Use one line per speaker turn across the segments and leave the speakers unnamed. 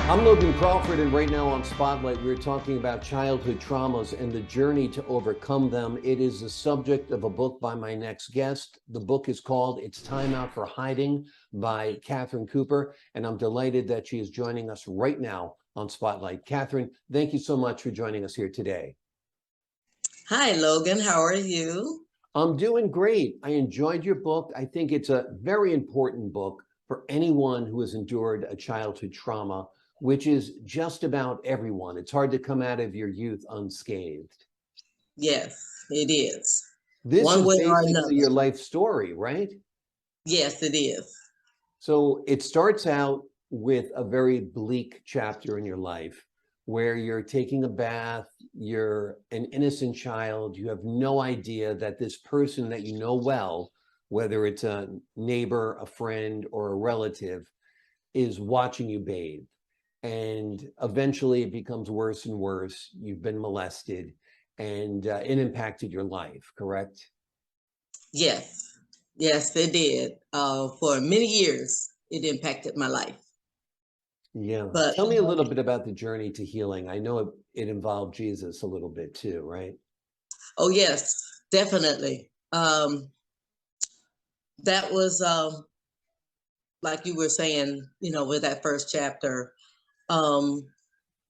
I'm Logan Crawford, and right now on Spotlight, we're talking about childhood traumas and the journey to overcome them. It is the subject of a book by my next guest. The book is called It's Time Out for Hiding by Catherine Cooper, and I'm delighted that she is joining us right now on Spotlight. Catherine, thank you so much for joining us here today.
Hi, Logan. How are you?
I'm doing great. I enjoyed your book. I think it's a very important book for anyone who has endured a childhood trauma, which is just about everyone. It's hard to come out of your youth unscathed.
Yes, it is.
This
One
is
way or
basically
another.
your life story, right?
Yes, it is.
So it starts out with a very bleak chapter in your life where you're taking a bath, you're an innocent child, you have no idea that this person that you know well, whether it's a neighbor, a friend, or a relative, is watching you bathe. And eventually it becomes worse and worse. You've been molested and it impacted your life, correct?
Yes, yes, it did. For many years, it impacted my life.
Yeah.
But
Tell me a little bit about the journey to healing. I know it involved Jesus a little bit too, right?
oh, yes, definitely. That was like you were saying, with that first chapter, um,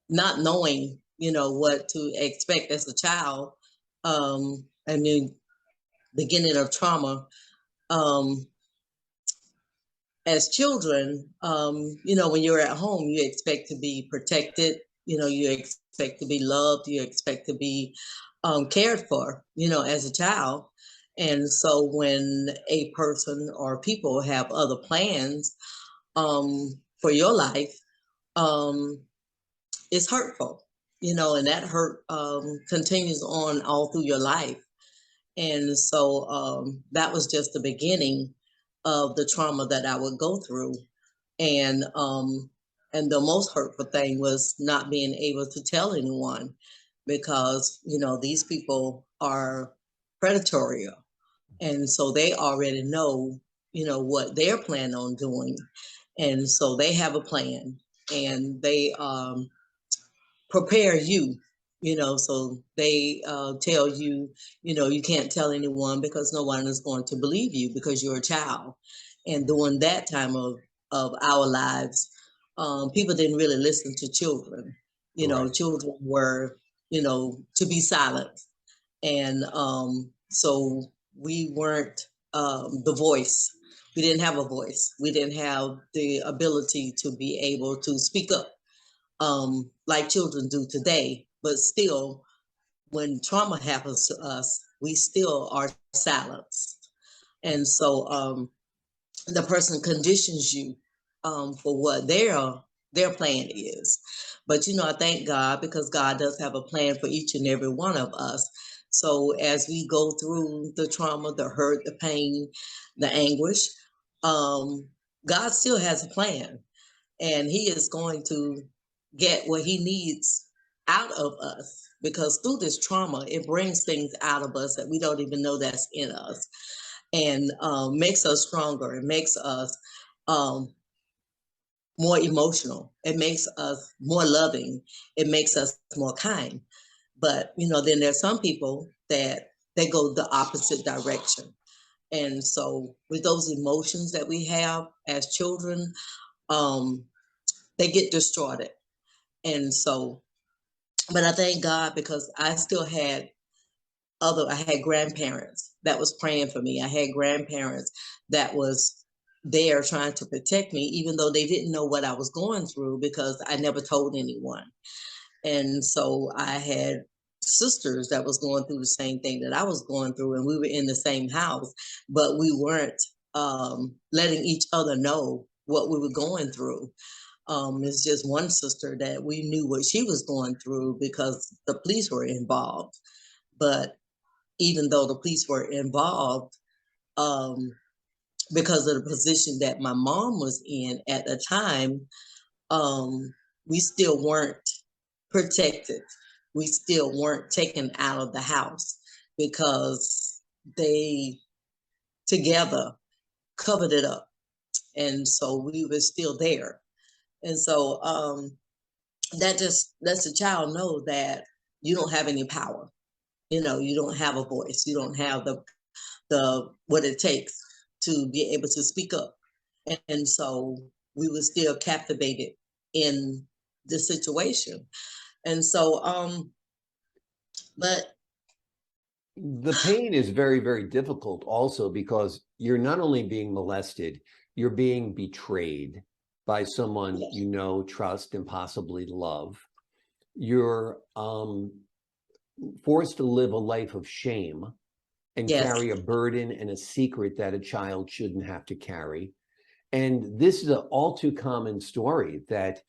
not knowing, what to expect as a child. I mean, beginning of trauma. Um, as children, when you're at home, you expect to be protected, you expect to be loved, you expect to be cared for, as a child. And so when a person or people have other plans for your life, um, it's hurtful, and that hurt continues on all through your life. And so that was just the beginning of the trauma that I would go through. And the most hurtful thing was not being able to tell anyone because, these people are predatory. And so they already know, what they're planning on doing. And so they have a plan and they prepare you, so they tell you, you can't tell anyone because no one is going to believe you because you're a child. And during that time of our lives, people didn't really listen to children.
Right.
Children were, to be silent. And so we weren't the voice. We didn't have a voice. We didn't have the ability to be able to speak up like children do today. But still, when trauma happens to us, we still are silenced. And so the person conditions you for what their plan is. But I thank God because God does have a plan for each and every one of us. So as we go through the trauma, the hurt, the pain, the anguish, um, God still has a plan, and He is going to get what He needs out of us, because through this trauma it brings things out of us that we don't even know that's in us, and makes us stronger. It makes us um, more emotional. It makes us more loving. It makes us more kind. But then there's some people that they go the opposite direction. And so with those emotions that we have as children, um, they get distorted. And so, but I thank God because I had grandparents that was praying for me. I had grandparents that was there trying to protect me, even though they didn't know what I was going through because I never told anyone. And so I had sisters that was going through the same thing that I was going through, and we were in the same house, but we weren't letting each other know what we were going through. It's just one sister that we knew what she was going through because the police were involved. But even though the police were involved, um, because of the position that my mom was in at the time, we still weren't protected. We still weren't taken out of the house because they together covered it up. And so we were still there. And so that just lets the child know that you don't have any power. You don't have a voice. You don't have the what it takes to be able to speak up. And so we were still captivated in the situation. And so, but
The pain is very, very difficult also because you're not only being molested, you're being betrayed by someone
yes,
you know, trust, and possibly love. You're forced to live a life of shame and
yes,
carry a burden and a secret that a child shouldn't have to carry. And this is an all too common story that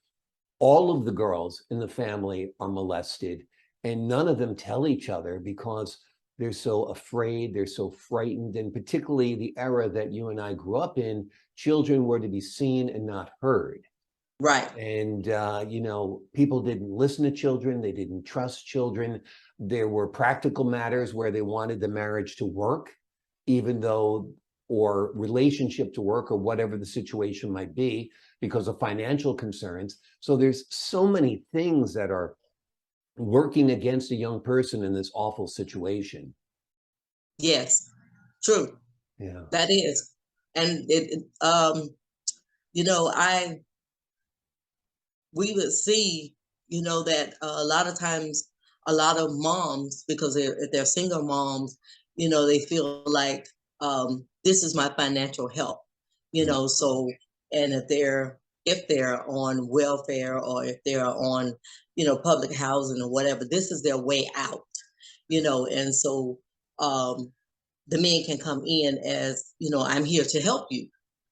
all of the girls in the family are molested and none of them tell each other because they're so afraid, they're so frightened. And particularly the era that you and I grew up in, children were to be seen and not heard.
right,
And, people didn't listen to children, they didn't trust children. There were practical matters where they wanted the marriage to work, even though, or relationship to work, or whatever the situation might be, because of financial concerns. So there's so many things that are working against a young person in this awful situation.
yes, true.
Yeah.
That is. And I we would see, that a lot of times, a lot of moms, because if they're single moms, they feel like this is my financial help,
Mm.
so, and if they're on welfare, or if they're on, public housing or whatever, this is their way out, and so um, the men can come in as, I'm here to help you,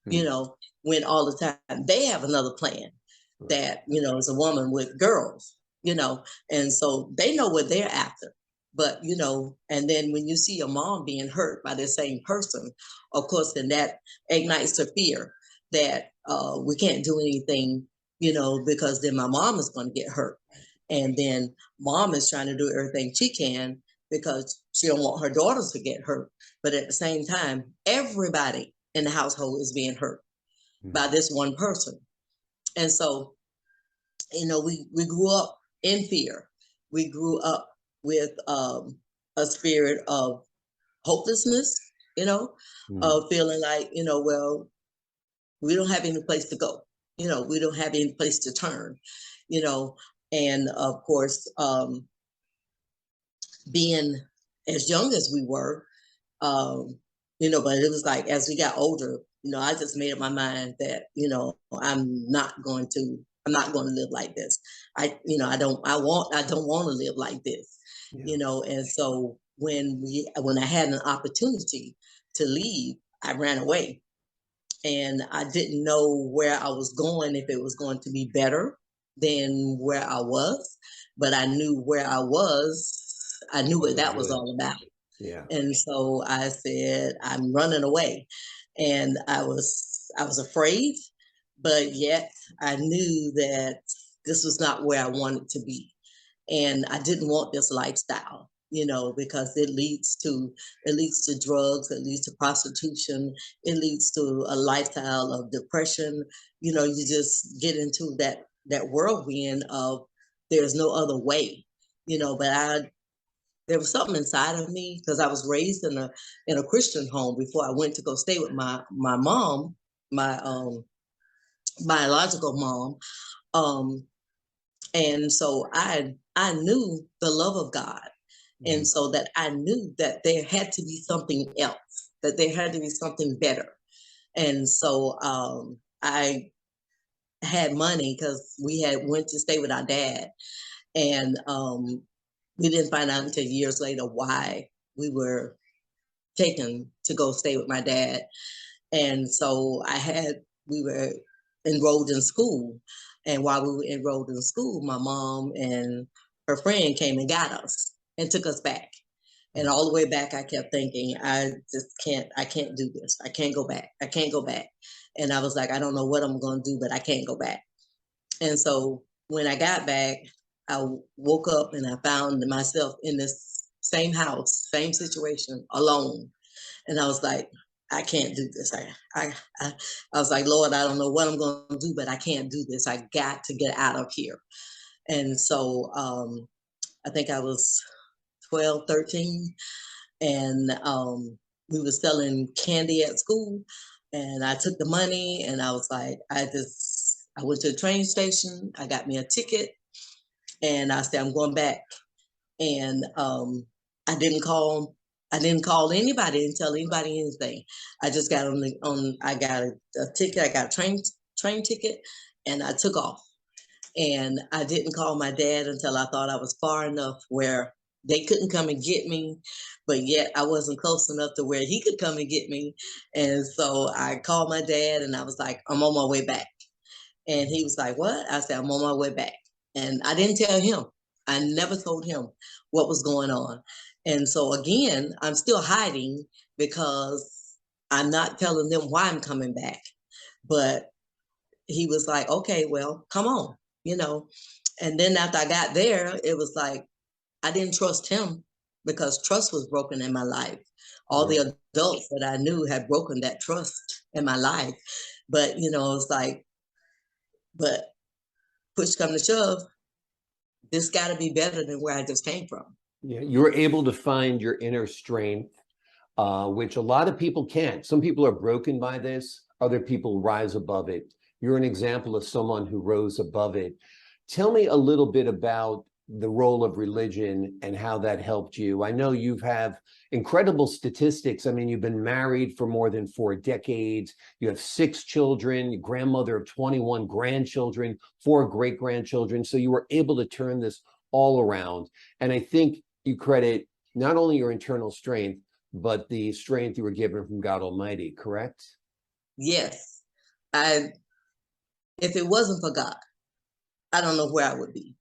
you
Mm.
know, when all the time they have another plan
Right.
that, is a woman with girls, and so they know what they're after. But, and then when you see a mom being hurt by the same person, of course, then that ignites the fear that we can't do anything, because then my mom is going to get hurt. And then mom is trying to do everything she can because she don't want her daughters to get hurt. But at the same time, everybody in the household is being hurt
Mm.
by this one person. And so, we grew up in fear. We grew up with a spirit of hopelessness,
Mm.
of feeling like, well, we don't have any place to go. We don't have any place to turn, you know, and of course, being as young as we were, um, but it was like as we got older, I just made up my mind that, I'm not going to live like this. I don't want to live like this,
Yeah.
and so when I had an opportunity to leave, I ran away, and I didn't know where I was going, if it was going to be better than where I was, but I knew where I was. I knew what
Wasn't
that was
good.
all about.
Yeah.
And so I said, I'm running away. And I was afraid, but yet I knew that this was not where I wanted to be. And I didn't want this lifestyle, because it leads to drugs, it leads to prostitution, it leads to a lifestyle of depression. You just get into that whirlwind of there's no other way, but there was something inside of me, because I was raised in a Christian home before I went to go stay with my mom, my biological mom. Um, and so I knew the love of God, and
Mm.
so that I knew that there had to be something else, that there had to be something better. And so I had money because we had went to stay with our dad, and we didn't find out until years later why we were taken to go stay with my dad. And so we were enrolled in school. And while we were enrolled in school, my mom and her friend came and got us and took us back. And
Mm.
all the way back, I kept thinking, I can't do this. I can't go back. I can't go back. And I was like, I don't know what I'm going to do, but I can't go back. And so when I got back, I woke up and I found myself in this same house, same situation, alone. And I was like, I can't do this. I, I was like, Lord, I don't know what I'm going to do, but I can't do this. I got to get out of here. And so I think I was 12, 13, and we were selling candy at school. And I took the money and I was like, I went to the train station, I got me a ticket, and I said, I'm going back. And I didn't call anybody and tell anybody anything. I just got I got a ticket, I got a train ticket, and I took off. And I didn't call my dad until I thought I was far enough where they couldn't come and get me, but yet I wasn't close enough to where he could come and get me. And so I called my dad and I was like, I'm on my way back. And he was like, what? I said, I'm on my way back. And I didn't tell him. I never told him what was going on. And so again, I'm still hiding because I'm not telling them why I'm coming back. But he was like, okay, well, come on, you know. And then after I got there, it was like, I didn't trust him because trust was broken in my life. All the adults that I knew had broken that trust in my life. But, you know, it's like, but push come to shove, this got to be better than where I just came from.
Yeah, you were able to find your inner strength, which a lot of people can't. Some people are broken by this, other people rise above it. You're an example of someone who rose above it. Tell me a little bit about the role of religion and how that helped you. I know you have incredible statistics. I mean, you've been married for more than 4 decades. You have 6 children, grandmother of 21 grandchildren, 4 great-grandchildren. So you were able to turn this all around. And I think you credit not only your internal strength, but the strength you were given from God Almighty, correct?
Yes. If it wasn't for God, I don't know where I would be.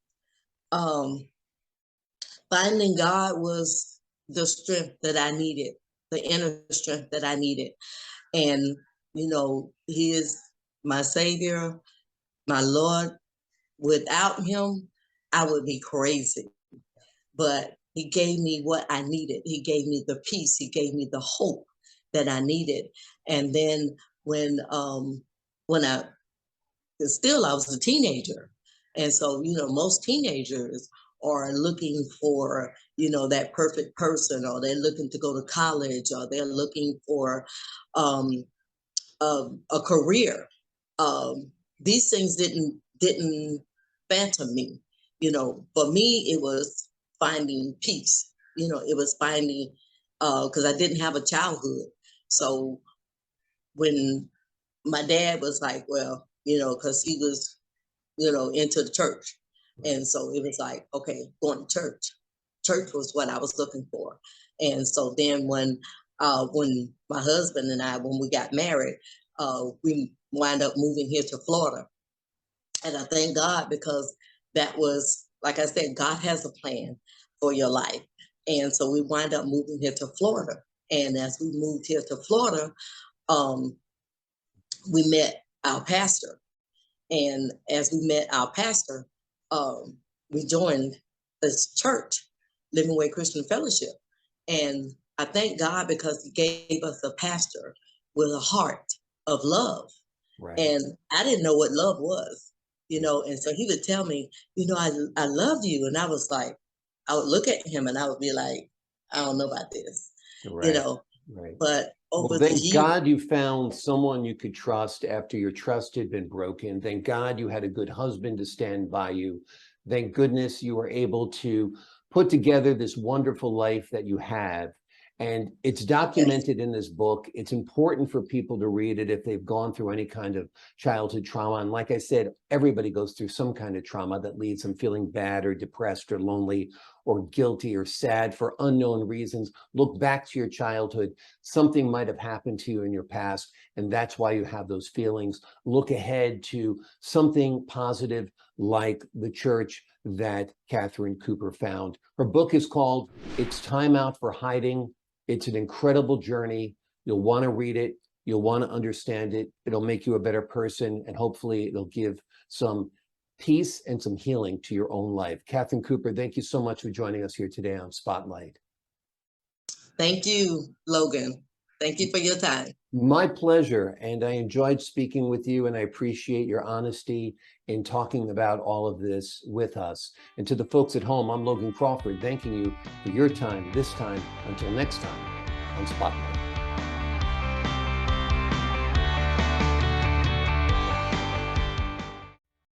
Finding God was the strength that I needed, the inner strength that I needed. And, you know, he is my Savior, my Lord. Without him, I would be crazy. But he gave me what I needed. He gave me the peace. He gave me the hope that I needed. And then when I I was a teenager. And so, you know, most teenagers are looking for, you know, that perfect person, or they're looking to go to college, or they're looking for um, a career. These things didn't phantom me. You know, for me, it was finding peace. You know, it was finding, because I didn't have a childhood. So when my dad was like, well, you know, because he was, you know, into the church. And so it was like, okay, going to church. Church was what I was looking for. And so then when my husband and I, when we got married, we wind up moving here to Florida. And I thank God because that was, like I said, God has a plan for your life. And so we wind up moving here to Florida. And as we moved here to Florida, we met our pastor. And as we met our pastor, we joined this church, Living Way Christian Fellowship. And I thank God because he gave us a pastor with a heart of love.
Right.
And I didn't know what love was, you know, and so he would tell me, you know, I love you. And I was like, I would look at him and I would be like, I don't know about this,
Right.
you know,
Right.
but over
Well,
the
thank
years,
God you found someone you could trust after your trust had been broken. Thank God you had a good husband to stand by you. Thank goodness you were able to put together this wonderful life that you have. And it's documented in this book. It's important for people to read it if they've gone through any kind of childhood trauma. And like I said, everybody goes through some kind of trauma that leaves them feeling bad or depressed or lonely or guilty or sad for unknown reasons. Look back to your childhood. Something might have happened to you in your past, and that's why you have those feelings. Look ahead to something positive like the church that Catherine Cooper found. Her book is called It's Time Out for Hiding. It's an incredible journey. You'll want to read it. You'll want to understand it. It'll make you a better person, and hopefully it'll give some peace and some healing to your own life. Catherine Cooper, thank you so much for joining us here today on Spotlight.
thank you, Logan. Thank you for your time.
My pleasure. And I enjoyed speaking with you, and I appreciate your honesty in talking about all of this with us. And to the folks at home, I'm Logan Crawford, thanking you for your time this time. Until next time on Spotlight.